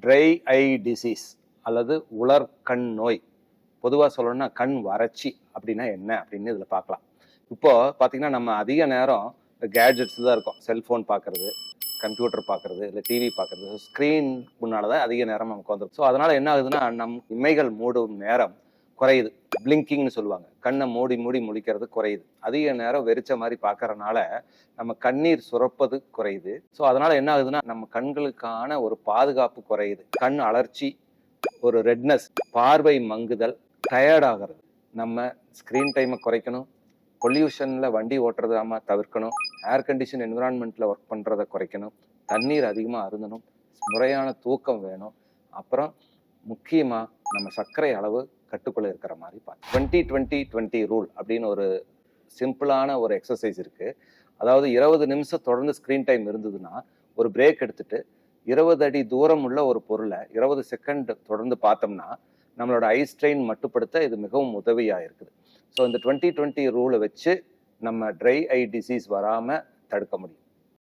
Try ஐ disease அல்லது உலர் கண் நோய், பொதுவாக சொல்லணும்னா கண் வறட்சி அப்படின்னா என்ன அப்படின்னு இதில் பார்க்கலாம். இப்போ பார்த்தீங்கன்னா நம்ம அதிக நேரம் கேட்ஜெட்ஸ் தான் இருக்கும். செல்ஃபோன் பார்க்கறது, கம்ப்யூட்டர் பார்க்கறது, இல்லை டிவி பார்க்கறது, ஸ்க்ரீன் முன்னால தான் அதிக நேரம் நமக்கு வந்துடும். ஸோ அதனால என்ன ஆகுதுன்னா நம் இமைகள் மூடும் நேரம் குறையுது. பிளிங்கிங்னு சொல்லுவாங்க. கண்ணை மூடி மூடி முழிக்கிறது குறையுது. அதிக நேரம் வெறிச்ச மாதிரி பார்க்கறனால நம்ம கண்ணீர் சுரப்பது குறையுது. ஸோ அதனால என்ன ஆகுதுன்னா நம்ம கண்களுக்கான ஒரு பாதுகாப்பு குறையுது. கண் அலர்ச்சி, ஒரு ரெட்னஸ், பார்வை மங்குதல், டயர்ட் ஆகிறது. நம்ம ஸ்க்ரீன் டைமை குறைக்கணும். பொல்யூஷனில் வண்டி ஓட்டுறதாம தவிர்க்கணும். ஏர் கண்டிஷன் என்விரான்மெண்ட்டில் ஒர்க் பண்ணுறதை குறைக்கணும். தண்ணீர் அதிகமாக அருந்தணும். முறையான தூக்கம் வேணும். அப்புறம் முக்கியமாக நம்ம சர்க்கரை அளவு கட்டுக்குள்ளே இருக்கிற மாதிரி பார்த்து 20-20-20 ரூல் அப்படின்னு ஒரு சிம்பிளான ஒரு எக்ஸசைஸ் இருக்குது. அதாவது 20 நிமிஷம் தொடர்ந்து ஸ்க்ரீன் டைம் இருந்ததுன்னா ஒரு பிரேக் எடுத்துட்டு 20 அடி தூரம் உள்ள ஒரு பொருளை 20 செகண்ட் தொடர்ந்து பார்த்தோம்னா நம்மளோட ஐ ஸ்ட்ரெயின் மட்டுப்படுத்த இது மிகவும் உதவியாக இருக்குது. ஸோ இந்த 20-20 ரூலை வச்சு நம்ம ட்ரை ஐ டிசீஸ் வராமல் தடுக்க முடியும்.